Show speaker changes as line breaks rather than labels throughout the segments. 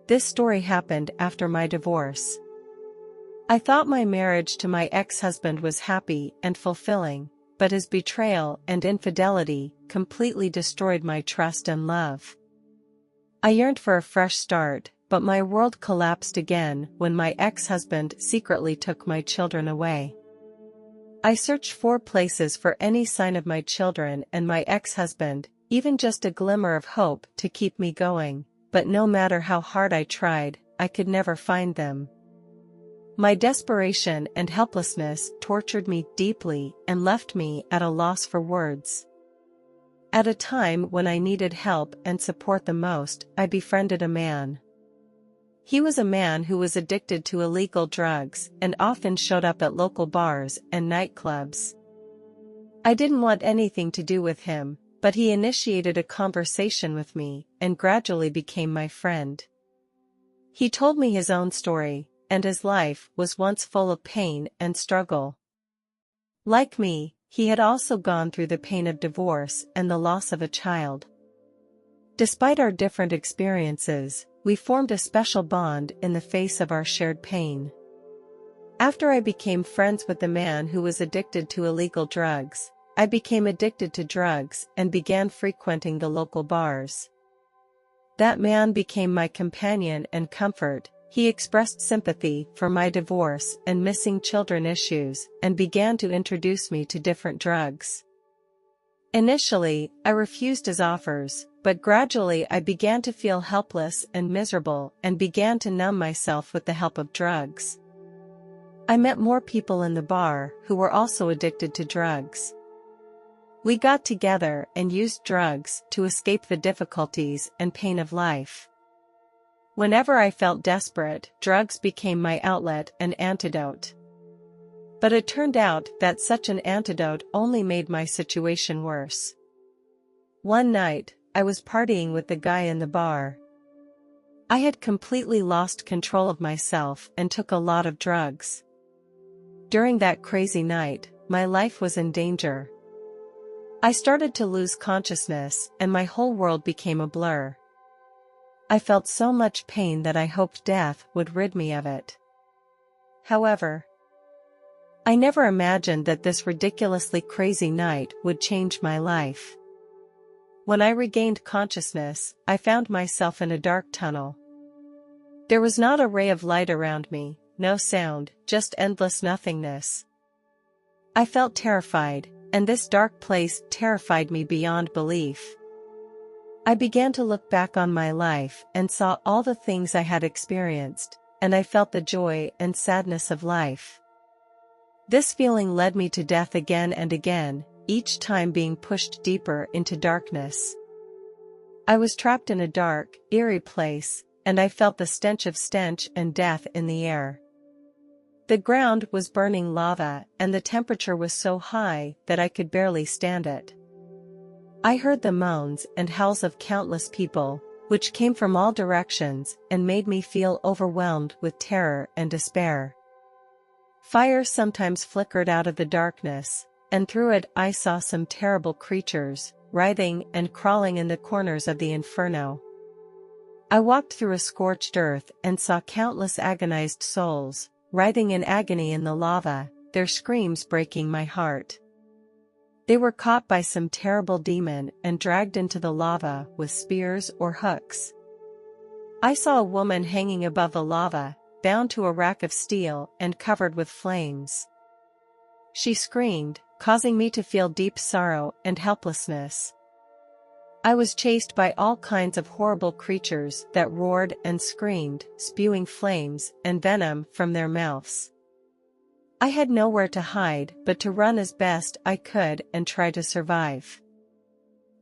This story happened after my divorce. I thought my marriage to my ex-husband was happy and fulfilling, but his betrayal and infidelity completely destroyed my trust and love. I yearned for a fresh start, but my world collapsed again when my ex-husband secretly took my children away. I searched 4 places for any sign of my children and my ex-husband, even just a glimmer of hope to keep me going, but no matter how hard I tried, I could never find them. My desperation and helplessness tortured me deeply and left me at a loss for words. At a time when I needed help and support the most, I befriended a man. He was a man who was addicted to illegal drugs and often showed up at local bars and nightclubs. I didn't want anything to do with him, but he initiated a conversation with me and gradually became my friend. He told me his own story, and his life was once full of pain and struggle. Like me, he had also gone through the pain of divorce and the loss of a child. Despite our different experiences, we formed a special bond in the face of our shared pain. After I became friends with the man who was addicted to illegal drugs, I became addicted to drugs and began frequenting the local bars. That man became my companion and comfort. He expressed sympathy for my divorce and missing children issues and began to introduce me to different drugs. Initially, I refused his offers, but gradually I began to feel helpless and miserable and began to numb myself with the help of drugs. I met more people in the bar who were also addicted to drugs. We got together and used drugs to escape the difficulties and pain of life. Whenever I felt desperate, drugs became my outlet and antidote. But it turned out that such an antidote only made my situation worse. One night, I was partying with the guy in the bar. I had completely lost control of myself and took a lot of drugs. During that crazy night, my life was in danger. I started to lose consciousness and my whole world became a blur. I felt so much pain that I hoped death would rid me of it. However, I never imagined that this ridiculously crazy night would change my life. When I regained consciousness, I found myself in a dark tunnel. There was not a ray of light around me, no sound, just endless nothingness. I felt terrified, and this dark place terrified me beyond belief. I began to look back on my life and saw all the things I had experienced, and I felt the joy and sadness of life. This feeling led me to death again and again, each time being pushed deeper into darkness. I was trapped in a dark, eerie place, and I felt the stench and death in the air. The ground was burning lava, and the temperature was so high that I could barely stand it. I heard the moans and howls of countless people, which came from all directions and made me feel overwhelmed with terror and despair. Fire sometimes flickered out of the darkness, and through it I saw some terrible creatures, writhing and crawling in the corners of the inferno. I walked through a scorched earth and saw countless agonized souls, writhing in agony in the lava, their screams breaking my heart. They were caught by some terrible demon and dragged into the lava with spears or hooks. I saw a woman hanging above the lava, bound to a rack of steel and covered with flames. She screamed, causing me to feel deep sorrow and helplessness. I was chased by all kinds of horrible creatures that roared and screamed, spewing flames and venom from their mouths. I had nowhere to hide but to run as best I could and try to survive.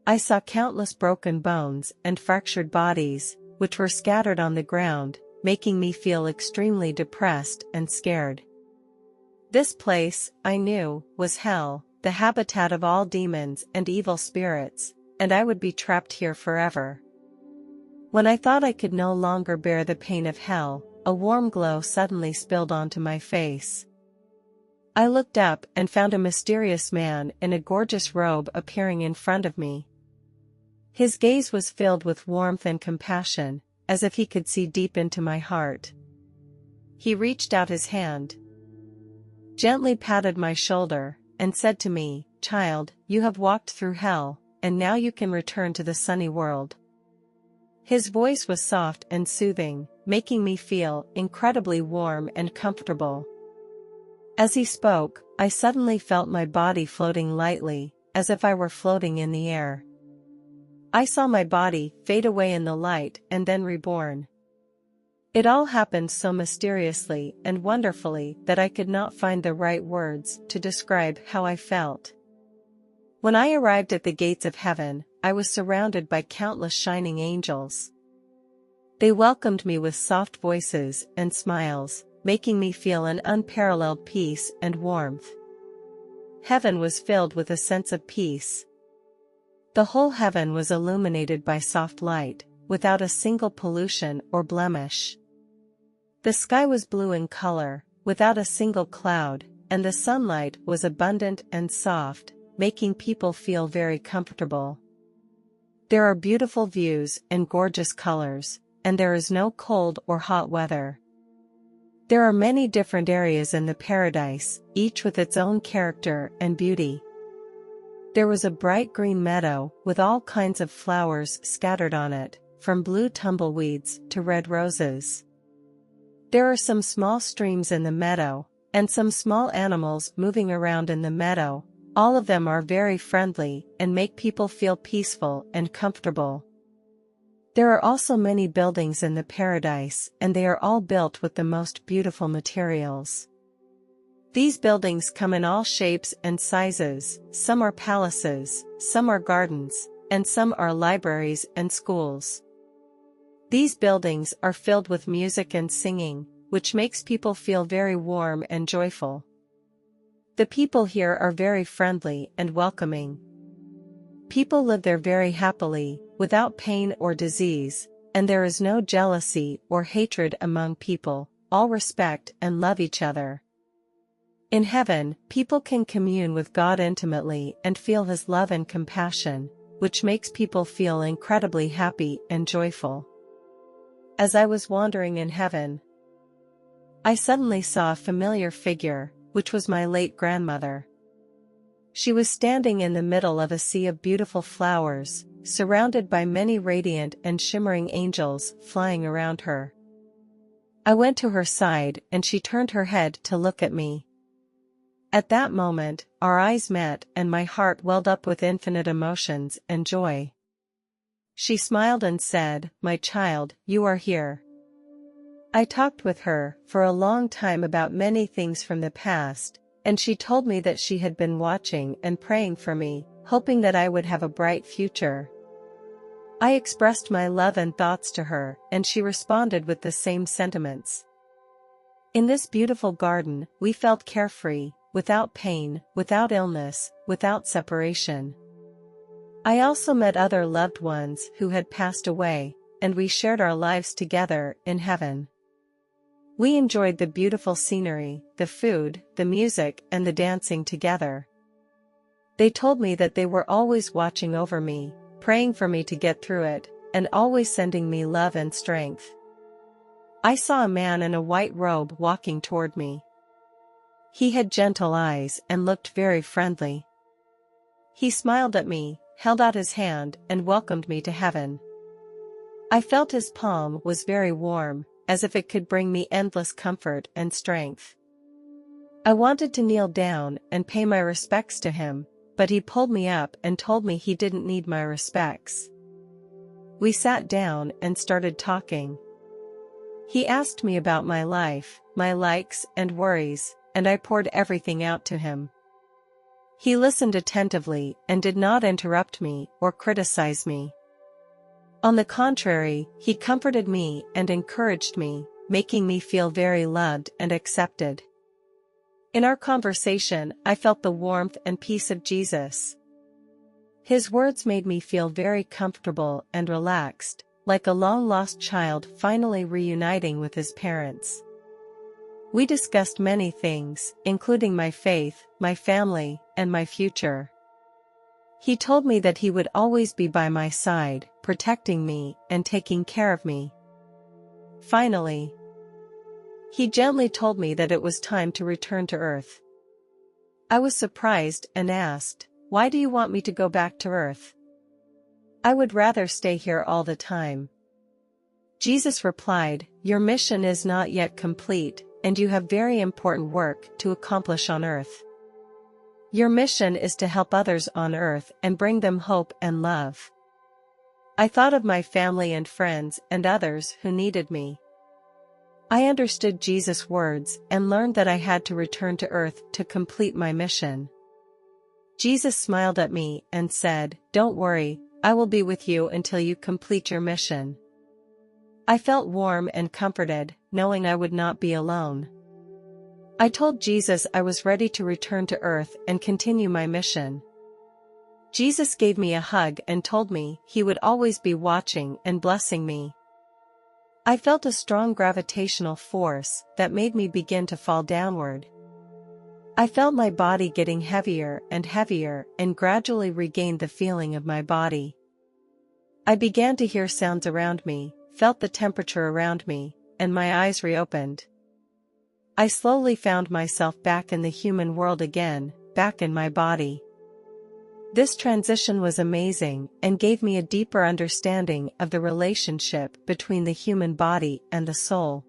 I saw countless broken bones and fractured bodies, which were scattered on the ground, making me feel extremely depressed and scared. This place, I knew, was hell, the habitat of all demons and evil spirits, and I would be trapped here forever. When I thought I could no longer bear the pain of hell, a warm glow suddenly spilled onto my face. I looked up and found a mysterious man in a gorgeous robe appearing in front of me. His gaze was filled with warmth and compassion, as if he could see deep into my heart. He reached out his hand, gently patted my shoulder, and said to me, "Child, you have walked through hell, and now you can return to the sunny world." His voice was soft and soothing, making me feel incredibly warm and comfortable. As he spoke, I suddenly felt my body floating lightly, as if I were floating in the air. I saw my body fade away in the light and then reborn. It all happened so mysteriously and wonderfully that I could not find the right words to describe how I felt. When I arrived at the gates of heaven, I was surrounded by countless shining angels. They welcomed me with soft voices and smiles, making me feel an unparalleled peace and warmth. Heaven was filled with a sense of peace. The whole heaven was illuminated by soft light, without a single pollution or blemish. The sky was blue in color, without a single cloud, and the sunlight was abundant and soft, making people feel very comfortable. There are beautiful views and gorgeous colors, and there is no cold or hot weather. There are many different areas in the paradise, each with its own character and beauty. There was a bright green meadow with all kinds of flowers scattered on it, from blue tumbleweeds to red roses. There are some small streams in the meadow, and some small animals moving around in the meadow. All of them are very friendly and make people feel peaceful and comfortable. There are also many buildings in the paradise, and they are all built with the most beautiful materials. These buildings come in all shapes and sizes, some are palaces, some are gardens, and some are libraries and schools. These buildings are filled with music and singing, which makes people feel very warm and joyful. The people here are very friendly and welcoming. People live there very happily, without pain or disease, and there is no jealousy or hatred among people. All respect and love each other. In heaven, people can commune with God intimately and feel His love and compassion, which makes people feel incredibly happy and joyful. As I was wandering in heaven, I suddenly saw a familiar figure, which was my late grandmother. She was standing in the middle of a sea of beautiful flowers, surrounded by many radiant and shimmering angels flying around her. I went to her side and she turned her head to look at me. At that moment, our eyes met and my heart welled up with infinite emotions and joy. She smiled and said, "My child, you are here." I talked with her for a long time about many things from the past, and she told me that she had been watching and praying for me, hoping that I would have a bright future. I expressed my love and thoughts to her, and she responded with the same sentiments. In this beautiful garden, we felt carefree, without pain, without illness, without separation. I also met other loved ones who had passed away, and we shared our lives together in heaven. We enjoyed the beautiful scenery, the food, the music, and the dancing together. They told me that they were always watching over me, praying for me to get through it, and always sending me love and strength. I saw a man in a white robe walking toward me. He had gentle eyes and looked very friendly. He smiled at me, held out his hand, and welcomed me to heaven. I felt his palm was very warm, as if it could bring me endless comfort and strength. I wanted to kneel down and pay my respects to him, but he pulled me up and told me he didn't need my respects. We sat down and started talking. He asked me about my life, my likes and worries, and I poured everything out to him. He listened attentively and did not interrupt me or criticize me. On the contrary, he comforted me and encouraged me, making me feel very loved and accepted. In our conversation, I felt the warmth and peace of Jesus. His words made me feel very comfortable and relaxed, like a long-lost child finally reuniting with his parents. We discussed many things, including my faith, my family, and my future. He told me that he would always be by my side, protecting me and taking care of me. Finally, he gently told me that it was time to return to Earth. I was surprised and asked, "Why do you want me to go back to Earth? I would rather stay here all the time." Jesus replied, "Your mission is not yet complete, and you have very important work to accomplish on Earth. Your mission is to help others on Earth and bring them hope and love." I thought of my family and friends and others who needed me. I understood Jesus' words and learned that I had to return to Earth to complete my mission. Jesus smiled at me and said, "Don't worry, I will be with you until you complete your mission." I felt warm and comforted, knowing I would not be alone. I told Jesus I was ready to return to Earth and continue my mission. Jesus gave me a hug and told me he would always be watching and blessing me. I felt a strong gravitational force that made me begin to fall downward. I felt my body getting heavier and gradually regained the feeling of my body. I began to hear sounds around me, felt the temperature around me, and my eyes reopened. I slowly found myself back in the human world again, back in my body. This transition was amazing and gave me a deeper understanding of the relationship between the human body and the soul.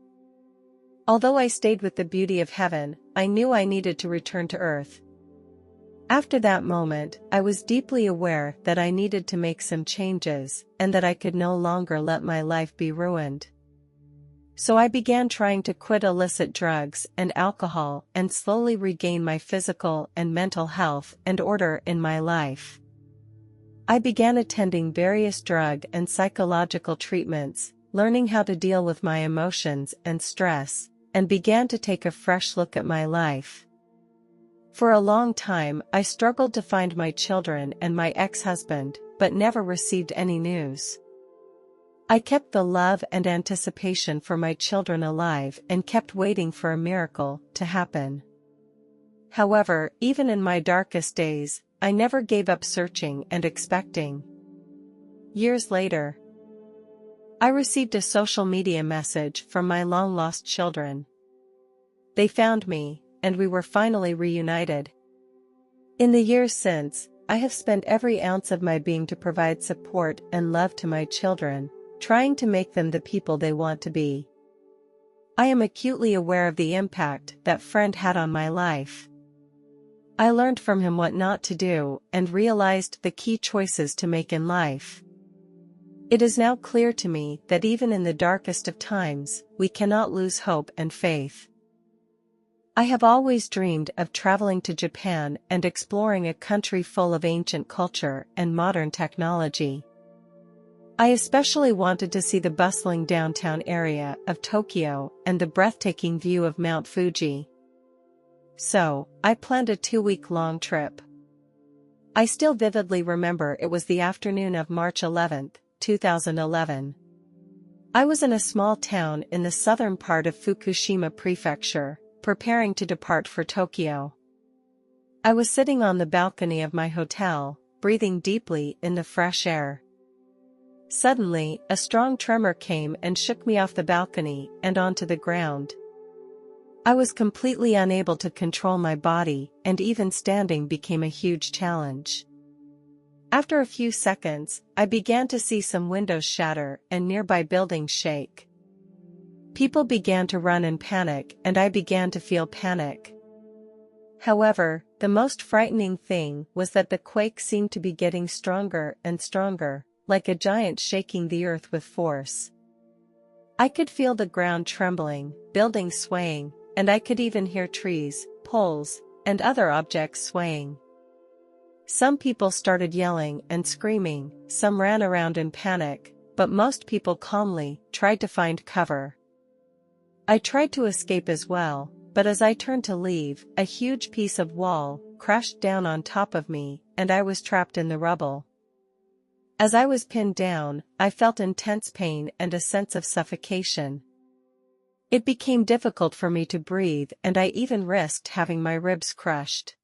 Although I stayed with the beauty of heaven, I knew I needed to return to Earth. After that moment, I was deeply aware that I needed to make some changes and that I could no longer let my life be ruined. So I began trying to quit illicit drugs and alcohol and slowly regain my physical and mental health and order in my life. I began attending various drug and psychological treatments, learning how to deal with my emotions and stress, and began to take a fresh look at my life. For a long time, I struggled to find my children and my ex-husband, but never received any news. I kept the love and anticipation for my children alive and kept waiting for a miracle to happen. However, even in my darkest days, I never gave up searching and expecting. Years later, I received a social media message from my long-lost children. They found me, and we were finally reunited. In the years since, I have spent every ounce of my being to provide support and love to my children, trying to make them the people they want to be. I am acutely aware of the impact that friend had on my life. I learned from him what not to do and realized the key choices to make in life. It is now clear to me that even in the darkest of times, we cannot lose hope and faith. I have always dreamed of traveling to Japan and exploring a country full of ancient culture and modern technology. I especially wanted to see the bustling downtown area of Tokyo and the breathtaking view of Mount Fuji. So, I planned a 2-week-long trip. I still vividly remember it was the afternoon of March 11, 2011. I was in a small town in the southern part of Fukushima Prefecture, preparing to depart for Tokyo. I was sitting on the balcony of my hotel, breathing deeply in the fresh air. Suddenly, a strong tremor came and shook me off the balcony and onto the ground. I was completely unable to control my body, and even standing became a huge challenge. After a few seconds, I began to see some windows shatter and nearby buildings shake. People began to run in panic, and I began to feel panic. However, the most frightening thing was that the quake seemed to be getting stronger and stronger, like a giant shaking the earth with force. I could feel the ground trembling, buildings swaying, and I could even hear trees, poles, and other objects swaying. Some people started yelling and screaming, some ran around in panic, but most people calmly tried to find cover. I tried to escape as well, but as I turned to leave, a huge piece of wall crashed down on top of me, and I was trapped in the rubble. As I was pinned down, I felt intense pain and a sense of suffocation. It became difficult for me to breathe, and I even risked having my ribs crushed.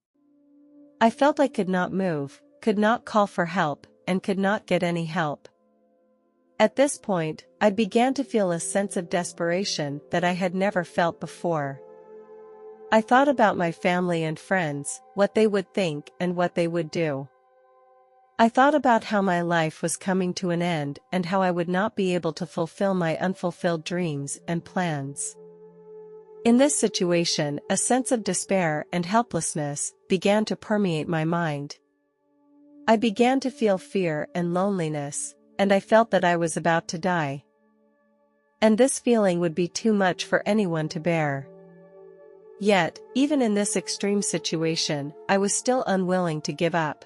I felt I could not move, could not call for help, and could not get any help. At this point, I began to feel a sense of desperation that I had never felt before. I thought about my family and friends, what they would think and what they would do. I thought about how my life was coming to an end and how I would not be able to fulfill my unfulfilled dreams and plans. In this situation, a sense of despair and helplessness began to permeate my mind. I began to feel fear and loneliness, and I felt that I was about to die. And this feeling would be too much for anyone to bear. Yet, even in this extreme situation, I was still unwilling to give up.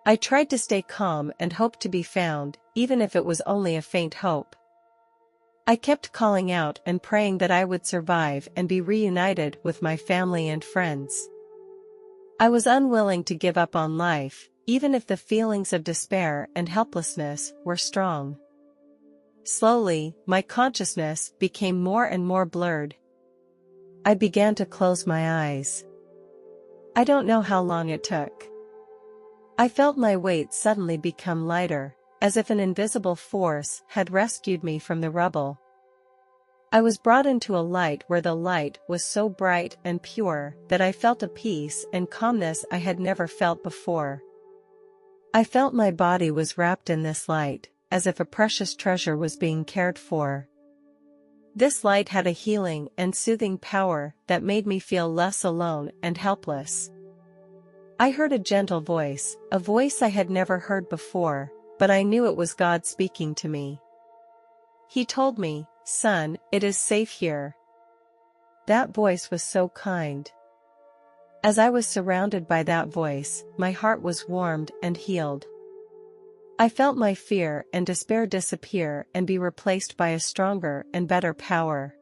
I tried to stay calm and hope to be found, even if it was only a faint hope. I kept calling out and praying that I would survive and be reunited with my family and friends. I was unwilling to give up on life, even if the feelings of despair and helplessness were strong. Slowly, my consciousness became more and more blurred. I began to close my eyes. I don't know how long it took. I felt my weight suddenly become lighter, as if an invisible force had rescued me from the rubble. I was brought into a light where the light was so bright and pure that I felt a peace and calmness I had never felt before. I felt my body was wrapped in this light, as if a precious treasure was being cared for. This light had a healing and soothing power that made me feel less alone and helpless. I heard a gentle voice, a voice I had never heard before, but I knew it was God speaking to me. He told me, "Son, it is safe here." That voice was so kind. As I was surrounded by that voice, my heart was warmed and healed. I felt my fear and despair disappear and be replaced by a stronger and better power.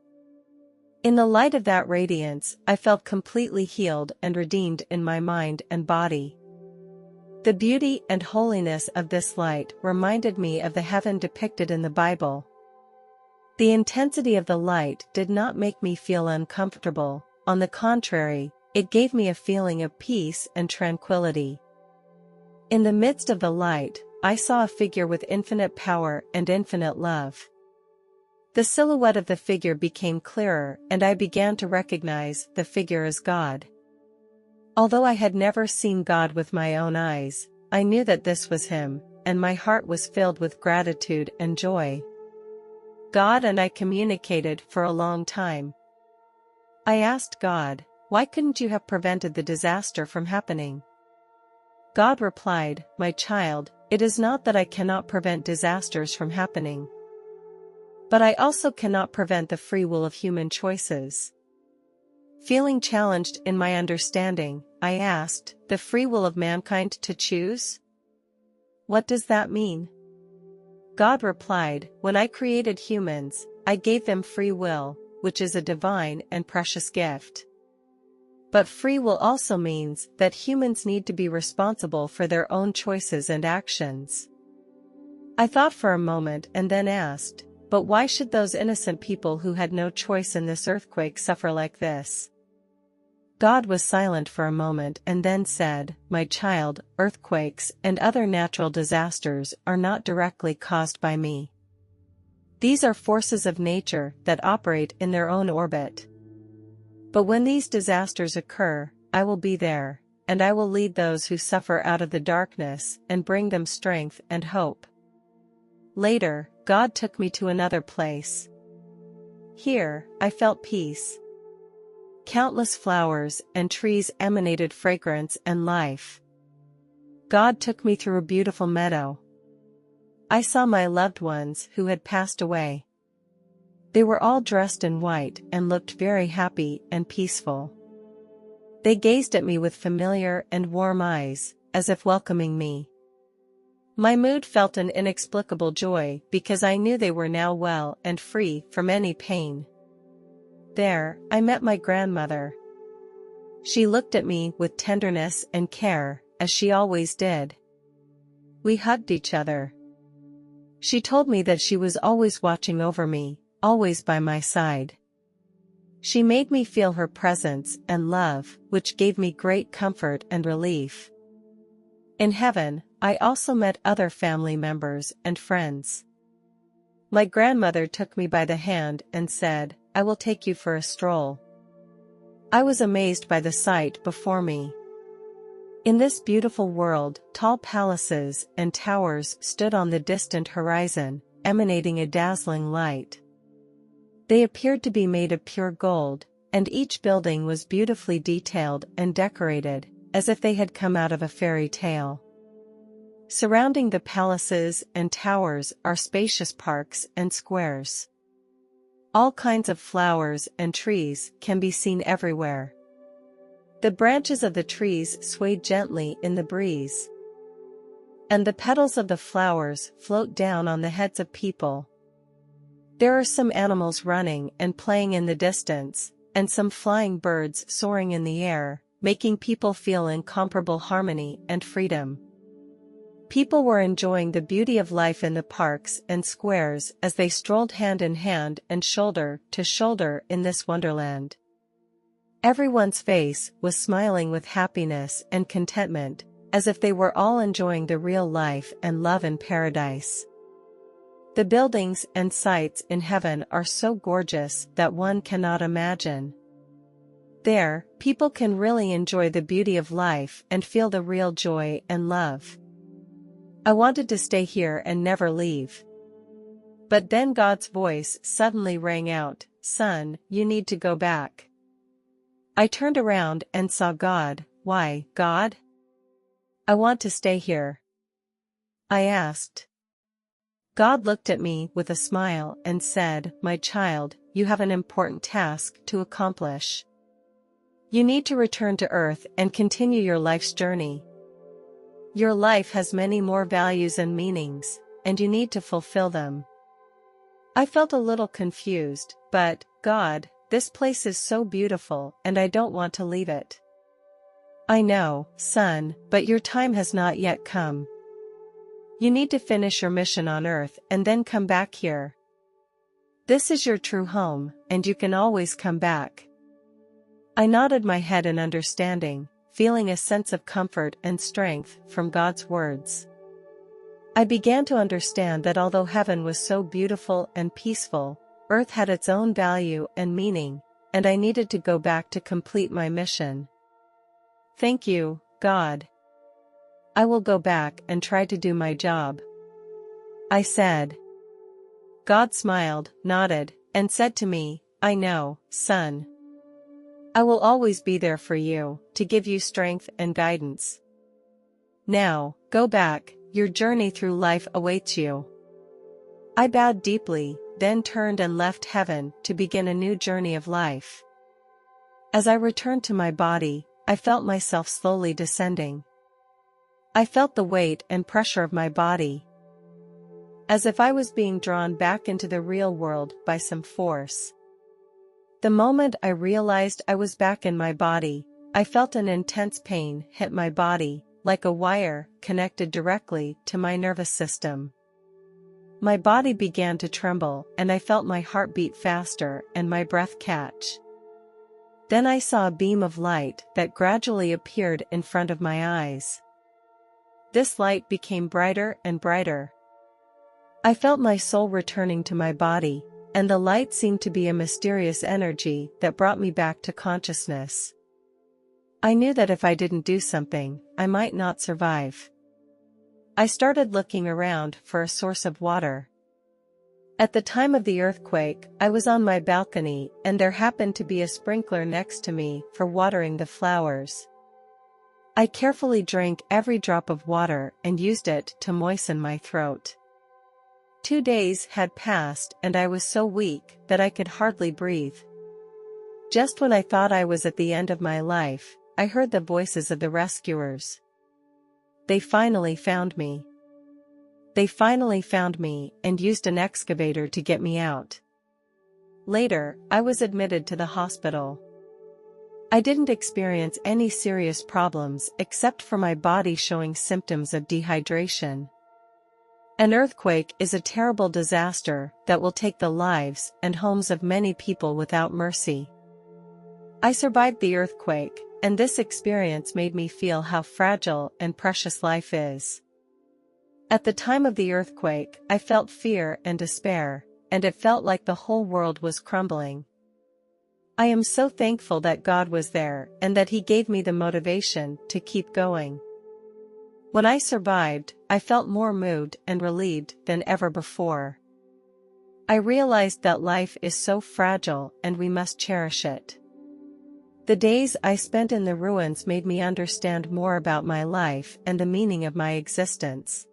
In the light of that radiance, I felt completely healed and redeemed in my mind and body. The beauty and holiness of this light reminded me of the heaven depicted in the Bible. The intensity of the light did not make me feel uncomfortable, on the contrary, it gave me a feeling of peace and tranquility. In the midst of the light, I saw a figure with infinite power and infinite love. The silhouette of the figure became clearer and I began to recognize the figure as God. Although I had never seen God with my own eyes, I knew that this was Him, and my heart was filled with gratitude and joy. God and I communicated for a long time. I asked God, "Why couldn't you have prevented the disaster from happening?" God replied, "My child, it is not that I cannot prevent disasters from happening. But I also cannot prevent the free will of human choices." Feeling challenged in my understanding, I asked, "The free will of mankind to choose? What does that mean?" God replied, "When I created humans, I gave them free will, which is a divine and precious gift. But free will also means that humans need to be responsible for their own choices and actions." I thought for a moment and then asked, "But why should those innocent people who had no choice in this earthquake suffer like this?" God was silent for a moment and then said, "My child, earthquakes and other natural disasters are not directly caused by me. These are forces of nature that operate in their own orbit. But when these disasters occur, I will be there, and I will lead those who suffer out of the darkness and bring them strength and hope." Later, God took me to another place. Here, I felt peace. Countless flowers and trees emanated fragrance and life. God took me through a beautiful meadow. I saw my loved ones who had passed away. They were all dressed in white and looked very happy and peaceful. They gazed at me with familiar and warm eyes, as if welcoming me. My mood felt an inexplicable joy because I knew they were now well and free from any pain. There, I met my grandmother. She looked at me with tenderness and care, as she always did. We hugged each other. She told me that she was always watching over me, always by my side. She made me feel her presence and love, which gave me great comfort and relief. In heaven, I also met other family members and friends. My grandmother took me by the hand and said, "I will take you for a stroll." I was amazed by the sight before me. In this beautiful world, tall palaces and towers stood on the distant horizon, emanating a dazzling light. They appeared to be made of pure gold, and each building was beautifully detailed and decorated, as if they had come out of a fairy tale. Surrounding the palaces and towers are spacious parks and squares. All kinds of flowers and trees can be seen everywhere. The branches of the trees sway gently in the breeze, and the petals of the flowers float down on the heads of people. There are some animals running and playing in the distance, and some flying birds soaring in the air, making people feel incomparable harmony and freedom. People were enjoying the beauty of life in the parks and squares as they strolled hand in hand and shoulder to shoulder in this wonderland. Everyone's face was smiling with happiness and contentment, as if they were all enjoying the real life and love in paradise. The buildings and sights in heaven are so gorgeous that one cannot imagine. There, people can really enjoy the beauty of life and feel the real joy and love. I wanted to stay here and never leave. But then God's voice suddenly rang out, "Son, you need to go back." I turned around and saw God. "Why, God? I want to stay here," I asked. God looked at me with a smile and said, "My child, you have an important task to accomplish. You need to return to Earth and continue your life's journey. Your life has many more values and meanings, and you need to fulfill them." I felt a little confused, but, "God, this place is so beautiful and I don't want to leave it." "I know, son, but your time has not yet come. You need to finish your mission on Earth and then come back here. This is your true home, and you can always come back." I nodded my head in understanding, feeling a sense of comfort and strength from God's words. I began to understand that although heaven was so beautiful and peaceful, Earth had its own value and meaning, and I needed to go back to complete my mission. "Thank you, God. I will go back and try to do my job," I said. God smiled, nodded, and said to me, "I know, son. I will always be there for you, to give you strength and guidance. Now, go back, your journey through life awaits you." I bowed deeply, then turned and left heaven to begin a new journey of life. As I returned to my body, I felt myself slowly descending. I felt the weight and pressure of my body, as if I was being drawn back into the real world by some force. The moment I realized I was back in my body, I felt an intense pain hit my body, like a wire connected directly to my nervous system. My body began to tremble and I felt my heart beat faster and my breath catch. Then I saw a beam of light that gradually appeared in front of my eyes. This light became brighter and brighter. I felt my soul returning to my body, and the light seemed to be a mysterious energy that brought me back to consciousness. I knew that if I didn't do something, I might not survive. I started looking around for a source of water. At the time of the earthquake, I was on my balcony and there happened to be a sprinkler next to me for watering the flowers. I carefully drank every drop of water and used it to moisten my throat. 2 days had passed and I was so weak that I could hardly breathe. Just when I thought I was at the end of my life, I heard the voices of the rescuers. They finally found me. They finally found me and used an excavator to get me out. Later, I was admitted to the hospital. I didn't experience any serious problems except for my body showing symptoms of dehydration. An earthquake is a terrible disaster that will take the lives and homes of many people without mercy. I survived the earthquake, and this experience made me feel how fragile and precious life is. At the time of the earthquake, I felt fear and despair, and it felt like the whole world was crumbling. I am so thankful that God was there and that He gave me the motivation to keep going. When I survived, I felt more moved and relieved than ever before. I realized that life is so fragile and we must cherish it. The days I spent in the ruins made me understand more about my life and the meaning of my existence.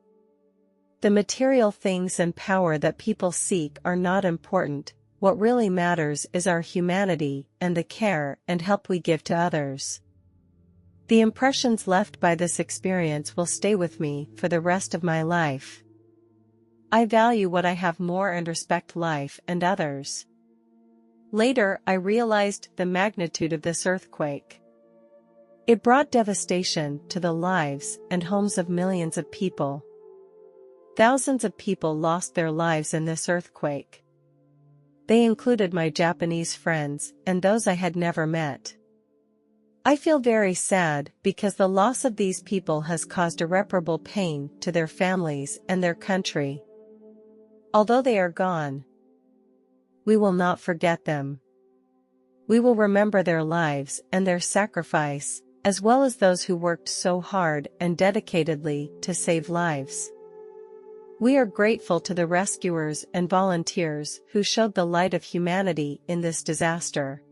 The material things and power that people seek are not important. What really matters is our humanity and the care and help we give to others. The impressions left by this experience will stay with me for the rest of my life. I value what I have more and respect life and others. Later, I realized the magnitude of this earthquake. It brought devastation to the lives and homes of millions of people. Thousands of people lost their lives in this earthquake. They included my Japanese friends and those I had never met. I feel very sad because the loss of these people has caused irreparable pain to their families and their country. Although they are gone, we will not forget them. We will remember their lives and their sacrifice, as well as those who worked so hard and dedicatedly to save lives. We are grateful to the rescuers and volunteers who showed the light of humanity in this disaster.